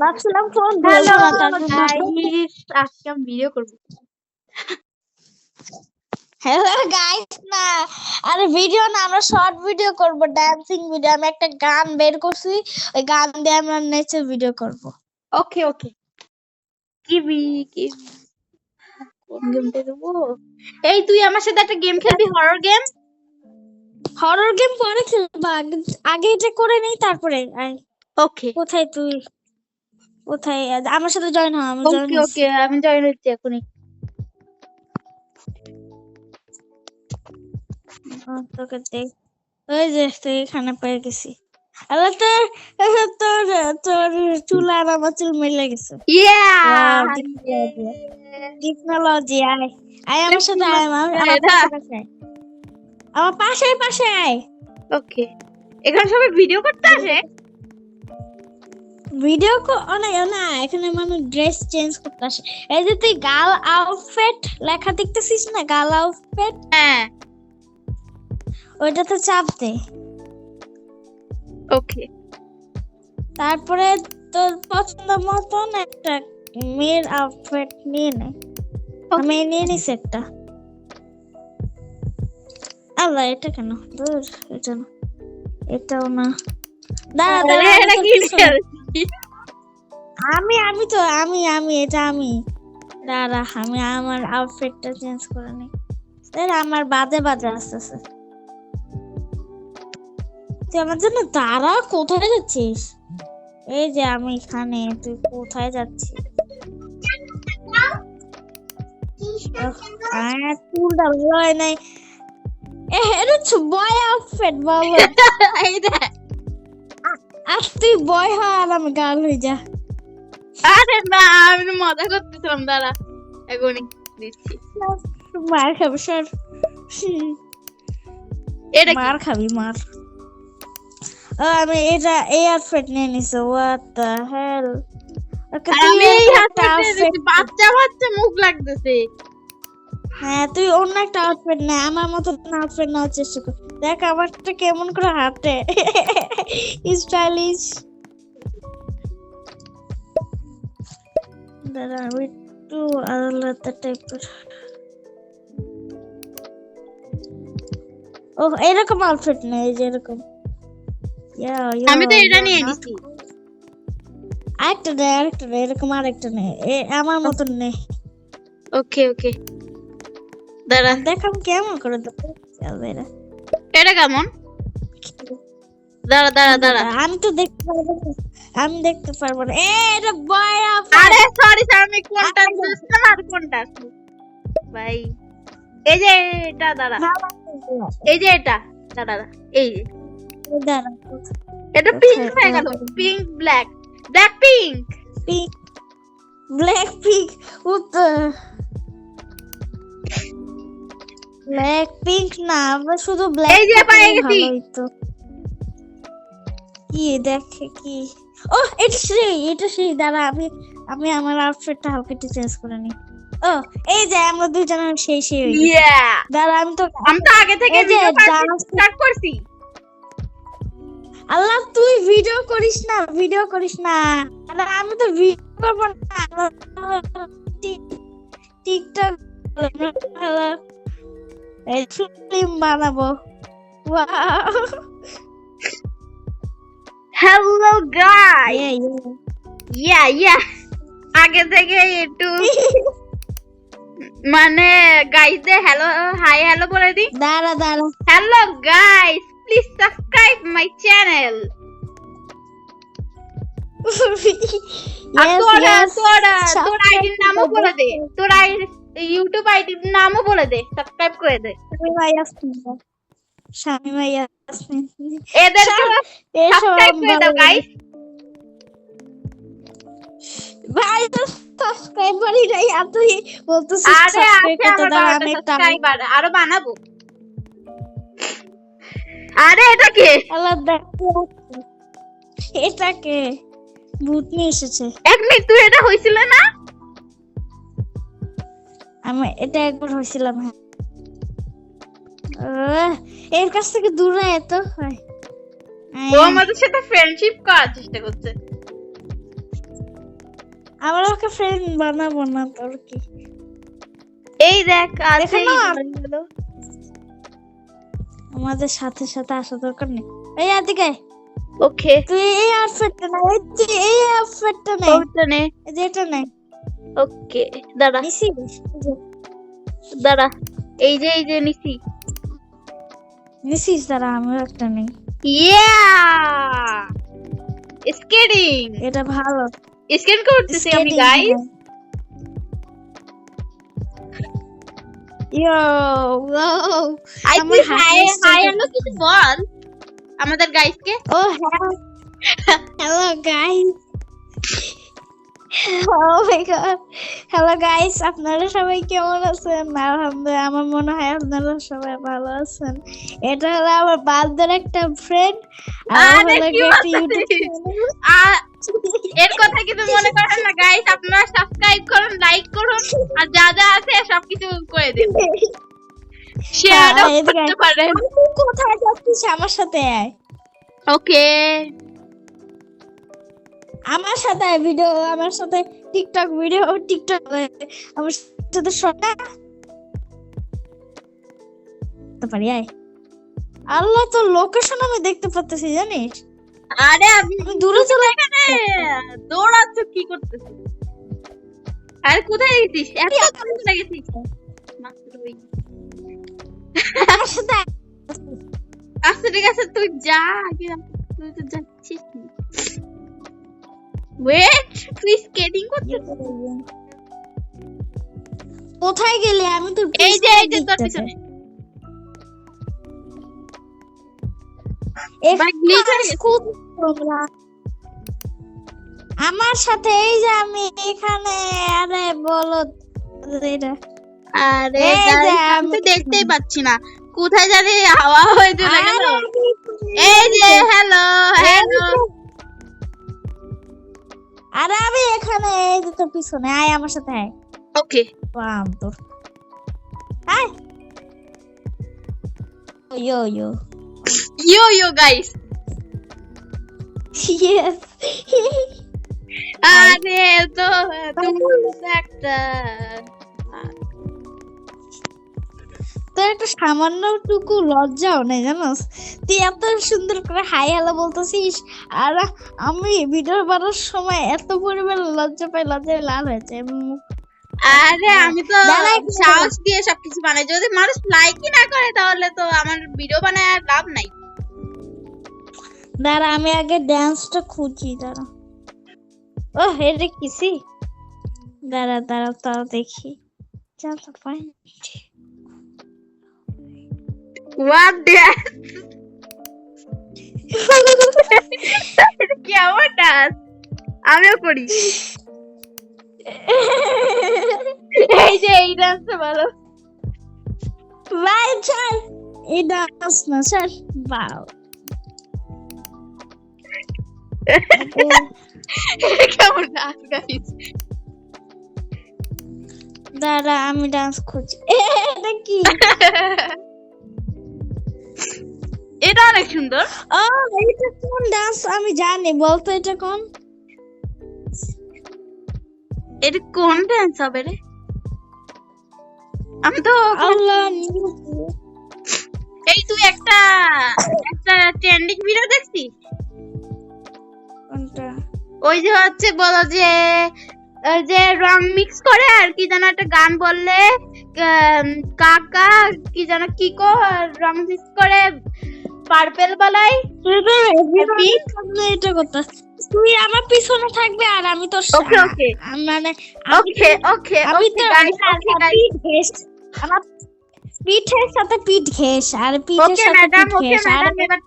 ভাবছিলাম phone hello ধরবো না, তারপর গাইস, আজকে আমি ভিডিও করব। হ্যালো গাইস না, আরে ভিডিও না, আমরা শর্ট ভিডিও করব, ডান্সিং ভিডিও। আমি একটা গান বের করছি, ওই গান দিয়ে আমরা নেচে ভিডিও করব। ওকে ওকে, কিবি কিবি কোন গেমটা দেবো? এই তুই আমার সাথে একটা গেম খেলবি, হরর গেম। হরর গেম পরে খেলবা, আগে এটা করে নেই তারপরে। ওকে কোথায় তুই? কোথায়? আমার সাথে জয়েন হ, আমি জয়েন ওকে হচ্ছি। ওকে, আমি জয়েন হচ্ছি এখনই। তোকে দেখ, ওই যে তুই এখানে পেয়ে গেছি। আরে তোর তোর তোর চুল আর আমার চুল মিলে গেছে। ইয়া টেকনোলজি, আয় আয় আমার সাথে, আয় আমার পাশে, আমার পাশে পাশে আয়। ওকে, এখানে সবাই ভিডিও করতে আসে। ভিডিও না, এখানে মানুষ ড্রেস চেঞ্জ করতে আসে। এই যে তুই গার্ল আউটফিট লেখা দেখতেছিস না, গার্ল আউটফিট, হ্যাঁ ওইটাতে চাপ দে। ওকে, তারপরে তোর পছন্দ মতন একটা মেয়ের আউটফিট নিয়ে নে। আমি নিয়ে নিছি একটা। আল্লাহ, এটা কেন? দূর, এটা না, এটাও না। দাঁড়া দাঁড়া, আমি এটা আমি। দাঁড়া, আমি আমার আউটফিটটা চেঞ্জ করে নিই। আমার বাজে বাজে আসতেছে। তুই আমার জন্য দাঁড়া, কোথায় যাচ্ছিস? এই যে আমি এখানে, তুই কোথায় যাচ্ছিস? চুলটা ভালো হয় নাই। এটা বয় আউটফিট বাবা। আর তুই বয় হ, আর আমি গার্ল হয়ে যা। আরে না, আমি মজা করতেছিলাম। দাঁড়া, এখনই দিচ্ছি। মার খাবি স্যার, এটা মার খাবি মার। আমি এটা এই আউটফিট নিয়ে নিছি। What the hell? আমি এই আউটফিট, বাচ্চা বাচ্চা মুখ লাগতেছে। হ্যাঁ, তুই অন্য একটা আউটফিট নে, আমার মতো আউটফিট নেওয়ার চেষ্টা কর। দেখ আমারটা কেমন করে হাঁটে, স্টাইলিশ। দাঁড়া, আমি একটু আলাদা টাইপের। ও এরকম আউটফিট নেই, এই যে এরকম। আমি তো এটা নিয়ে নিছি। আরেকটা নে, এরকম আরেকটা নে, আমার মতন নে। ওকে ওকে, দাঁড়া, দেখাম কেমন করে দেবো। এটা কেমন? দাঁড়া দাঁড়া দাঁড়া, আমি তো দেখতে পারবো না, আমি দেখতে পারবো না। এটা বয় আউটফিট। আরে সরি স্যার, আমি কোনটা বুঝলাম আর কোনটা ভাই। এই যে এটা, দাঁড়া, এই যে এটা, দাঁড়া, এই যে এটা পিঙ্ক হয়ে গেল, pink black, black pink, black pink, black pink না, আমরা শুধু ব্ল্যাক। এই যে পেয়ে গেছি। কি দেখে কি? ও এটা সেই দাঁড়া, আমি আমার আউটফিটটা হালকা একটু চেঞ্জ করে নিই। ও এই যে আমরা দুইজন সেই দাঁড়া, আমি তো আগে থেকে স্টার্ট করছি। আল্লাহ, তুই ভিডিও করিস না, আরে আমি তো ভিডিও করব না, টিকটক ফিল্ম বানাবো। হ্যালো গাইস, ইয়া আগে থেকে একটু মানে গাইসদের হ্যালো হাই হ্যালো বলে দি। দাঁড়া hello guys, please subscribe my channel. তোর আইডির নামও বলে দে, তোর ইউটিউব আইডির নামও বলে দে, সাবস্ক্রাইব করে দে। শামিমা ইয়াসমিন, এদেরকে সাবস্ক্রাইব করে দাও গাইস। ভাই তো সাবস্ক্রাইবারই নাই, আর তুই বলতেছিস সাবস্ক্রাইব করতে দাও। আমি সাবস্ক্রাইবার আরো বানাবো। আরে এটা কে? আলাদা, এটা কে? ভূত নিয়ে এসেছে। এক মিনিট, তুই এটা হইছিল না? আমি এটা একবার হইছিলাম। হ্যাঁ, এর কাছ থেকে দূরে এত হয়। ও আমাদের সাথে ফ্রেন্ডশিপ করার চেষ্টা করছে। আমরা ওকে ফ্রেন্ড বানাবো না, তোর কি? এই দেখ আছে আমাদের সাথে সাথে আসা দরকার নেই। এই এদিকে ওকে তুই এই আউটফিটটা না, এই আউটফিটটা নে, ওটা নে যেটা নে। ওকে দাঁড়া দাঁড়া, এই যে নিছিস, দাঁড়া আমিও একটা নেই। ইয়া স্কেটিং, এটা ভালো। স্কেট করতেছি আমি গাইস। ইয়ো আমার হাই হ্যালো কিছু বল আমাদের গাইস কে। ও হ্যালো গাইস, ও মাই গড, হ্যালো গাইস, আপনারা সবাই কেমন আছেন? আলহামদুলিল্লাহ, আমার মনে হয় আপনারা সবাই ভালো আছেন। এটা হলো আমার বালদের একটা ফ্রেন্ড, এর কথা কিছু মনে করেন না গাইস, আপনারা সাবস্ক্রাইব করুন, লাইক করুন, আর যা যা আছে সবকিছু করে দিন, শেয়ার করতে পারেন। কোথায় যাচ্ছিস? আমার সাথে আয়। ওকে আমার সাথে ভিডিও, আমার সাথে টিকটক ভিডিও, টিকটক আমার সাথে শোনা পারি। আয়। আল্লাহ, তোর লোকেশন আমি দেখতে পাচ্ছি জানিস? আরে আমি দূরে চলে এখানে দৌড়াচ্ছ কি করতেছিস? আরে কোথায় গেছিস? এত দূরে গেছিস? আচ্ছা ঠিক আছে, তুই যা, তুই তো যাচ্ছিস। ওয়েট, তুই স্কেটিং করছিস? কোথায় গেলি? আমি তো এই যে তোর পিছনে। আমার সাথে এই যে আমি এখানে। আরে বলো, আরে আমি তো দেখতেই পাচ্ছি না, কোথায় জানি হাওয়া হয়ে চলে গেল। এই যে হ্যালো হ্যালো, আরে আমি এখানে, এই যে তোর পিছনে। আয় আমার সাথে, আয়। ওকে বাম তোর, আয়। ইয়ো ইয়ো ইয়ো ইয়ো গাইস, ইয়েস। আরে তো একটা তোর একটা সামান্য টুকু লজ্জাও নেই জানোস? তুই এত সুন্দর করে হাই হ্যালো বলতেছিস, আর আমি ভিডিও বানানোর সময় এত পরিমাণ লজ্জা পাই, লজ্জায় লাল হয়েছে মুখ। আরে আমি তো সাহস দিয়ে সবকিছু বানাই, যদি মানুষ লাইকই না করে তাহলে তো আমার ভিডিও বানায় আর লাভ নাই। দাঁড়া আমি আগে ড্যান্সটা খুঁজি, দাঁড়া। ও এটা কিসি, দাঁড়া দাঁড়া তাও দেখি। জানতে পাই হোয়াট ড্যান্স, কেমন ডান্স আমিও করি। এই যে এই ডান্সটা ভালো ভাই, চল এই ডান্স না, চল। বাও, কেমন ডান্স গাইস। দাঁড়া আমি ডান্স খুঁজি। এটা কি? এটা অনেক সুন্দর। ও এটা কোন ডান্স আমি জানি, বলতো এটা কোন? এটা কোন ডান্স হবে রে? আমি তো আল্লাহ, এই তুই একটা ট্রেন্ডিং ভিডিও দেখছিস? কোনটা? ওই যে হচ্ছে বলো যে যে রং মিক্স করে আর কি যেন একটা গান বললে, কাকা কি যেন কি কো রং মিক্স করে পার্পল বালাই। এটা কথা তুই আমার পিছনে থাকবে আর আমি তোর ওকে ওকে মানে ওকে ওকে আমি তো গাইস আমার পিঠের সাথে পিঠ ঘেস, আর পিঠের সাথে ম্যাডাম, পিঠ ঘেস। আর এবার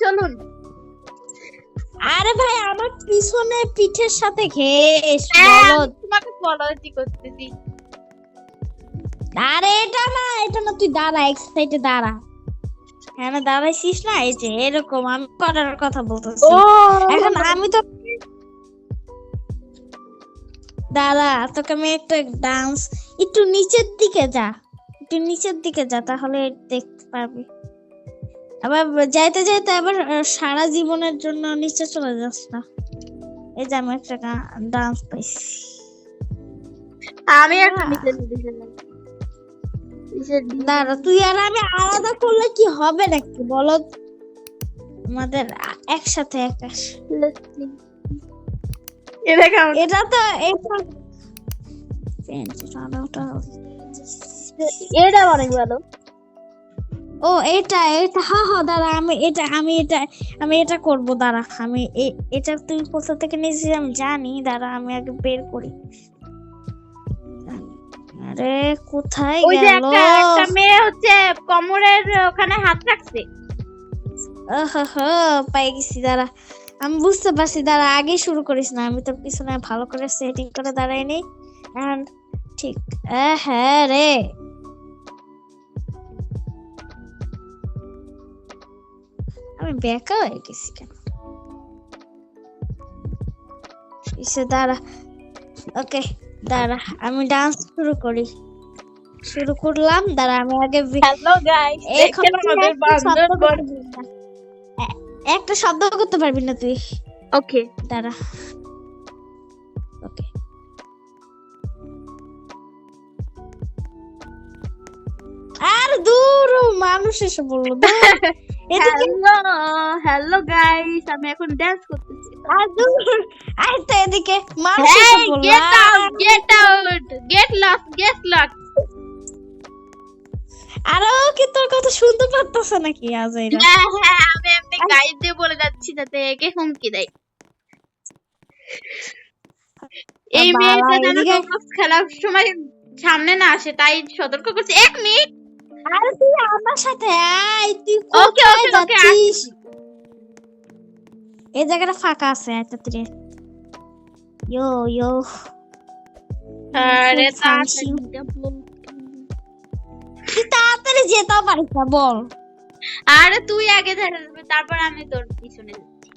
চলুন। আরে ভাই আমার পিছনে পিঠের সাথে ঘেস, বলো তোমাকে ফলোই করতেছি। আরে এটা না তুই দাঁড়া, এক সাইডে দাঁড়া। হ্যাঁ না দাঁড়াইছিস না, এই যে এরকম আমি করার কথা বলতেছি। এখন আমি তো দাঁড়া, তোকে আমি একটা ডান্স, একটু নিচের দিকে যা, তাহলে দেখতে পারবি। আবার যাইতে যাইতে আবার সারা জীবনের জন্য নিচে চলে যাস না। এই যে আমি একটা ডান্স পাইছি। আমি একটা নিচে গেলাম। দাঁড়া, তুই আর আমি আলাদা করলে কি হবে নাকি বলো? আমাদের একসাথে এটা তো এটা অনেক ভালো। ও এটা হ্যাঁ দাঁড়া, আমি এটা করবো। দাঁড়া, আমি এটা তুই কোথা থেকে নিয়েছিস আমি জানি। দাঁড়া আমি আগে বের করি। আরে কোথায় গেল? একটা মেয়ে হচ্ছে কোমরের ওখানে হাত রাখছে। পাই গেছি। দাঁড়া আমি বুঝতে পারছি। দাঁড়া আগে শুরু করিস না, আমি তোর পিছনে ভালো করে সেটিং করে দাঁড়াই নি। ঠিক হ্যাঁ রে, আমি বেকা হয়ে গেছি কেন? দাঁড়া, ওকে দাঁড়া আমি ডান্স শুরু করলাম। দাঁড়া আমি আগে হ্যালো গাইস, দেখেন আমাদের বান্দরবন। একটা শব্দ করতে পারবি না তুই। ওকে দাঁড়া, ওকে আর দূর মানুষ এসে বললো। হ্যালো গাইস, আমি এখন ডান্স করতেছি। আর দূর আয় তো এদিকে, মানুষ এসে বললো গেট লক। আরে ও কি তোর কথা শুনতে পারতেছে নাকি? আজ হ্যাঁ আমি এমনি গাইড দিয়ে বলে যাচ্ছি যাতে একে হুমকি দেয়। এই মেয়েটা যেন রোবলক্স খেলার সময় সামনে না আসে, তাই সতর্ক করছি। 1 মিনিট। আরে তুই আমার সাথে আয়, তুই কোথায় যাচ্ছিস? এই জায়গাটা ফাঁকা আছে। আচ্ছা তুই ইয়ো আরে তাড়াতাড়ি যেতে পারিস না বল? আরে তুই আগে তারপর আমি তোর পিছনে যাচ্ছি,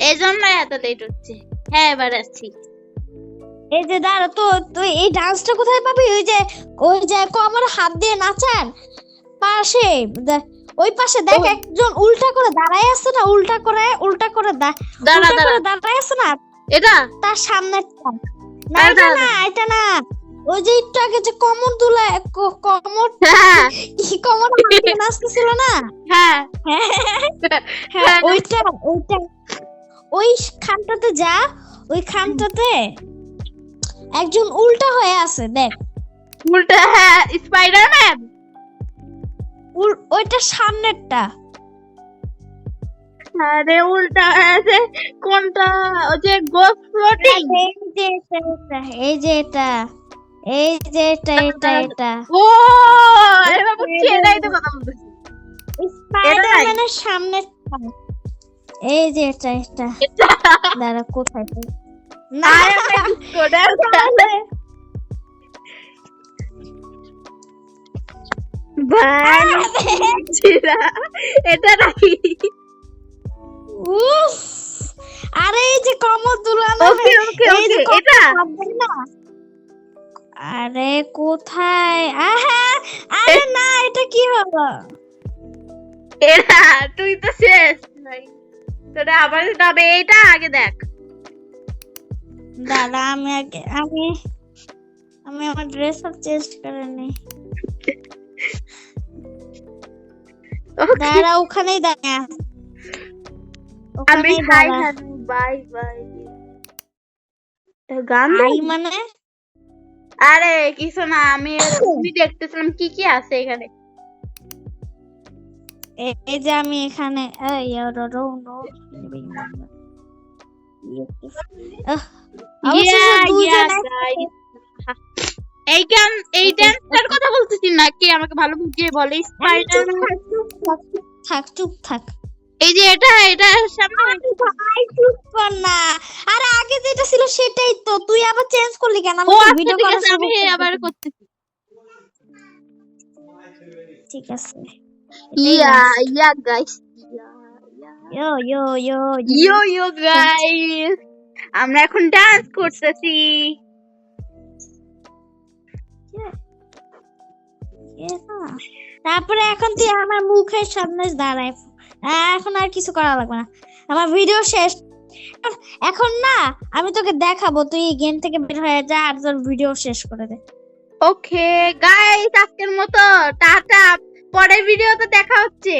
এই জন্য এত লেট হচ্ছে। হ্যাঁ এবার আসছি। এই যে দাঁড়া, তো তুই এই ডান্সটা কোথায় পাবি? ওই যে কোমর হাত দিয়ে নাচান পাশে, ওই পাশে দেখ একজন উল্টা করে দাঁড়ায় আছে না? উল্টা করে দাঁড়ায় আছে না? এটা তার সামনে না এটা না, ওই যে একটু আগে যে কোমর দুলায় কোমর নাচতেছিল না? হ্যাঁ ওইটা ওই খানটাতে যা। ওই খানটাতে একজন উল্টা হয়ে আছে দেখ। উল্টা? হ্যাঁ স্পাইডারম্যান। ওইটা সামনেরটা। আরে উল্টা আছে কোনটা? ওই যে গোস্ট ফ্লোটিং। এই যে এটা ও আরে বাবু এটাই তো কথা বলতেছি। স্পাইডারম্যানের সামনেরটা। এই যে এটা দাঁড়া কোথায় না এটা নাকি? আরে এই যে কমর দুলানো। এটা আরে কোথায়? আরে না, এটা কি হলো? এটা তুই তো শেষ ভাই, তোরা আবার যাবে। এটা আগে দেখ। দাদা আমি আমার ড্রেস আপ চেঞ্জ করে নিই। দাঁড়া ওখানেই দাঁড়া। আমি বাই গান মানে? আরে কিছু না, আমি দেখতেছিলাম কি আছে এখানে। এই যে আমি এখানে এই ড্যান্সটার কথা বলতেছি নাকি? আমাকে ভালো বুঝিয়ে বলে। চুপ থাক। এই যে এটা সামনে চুপ কর না। আরে আগে যেটা ছিল সেটাই তো, তুই আবার চেঞ্জ করলি কেন? আমি ভিডিও করার আমি আবার করতেছি। ঠিক আছে। ইয়া গাইস, ইয়ো গাইস, আমরা এখন ডান্স করতেছি। তারপরে এখন তুই আমার মুখের সামনে দাঁড়ায়, এখন আর কিছু করা লাগবে না, আমার ভিডিও শেষ। এখন না আমি তোকে দেখাবো, তুই গেম থেকে বের হয়ে যা আর তোর ভিডিও শেষ করে দে। ওকে গাইস, আজকের মতো টাটা, পরের ভিডিওতে দেখা হচ্ছে।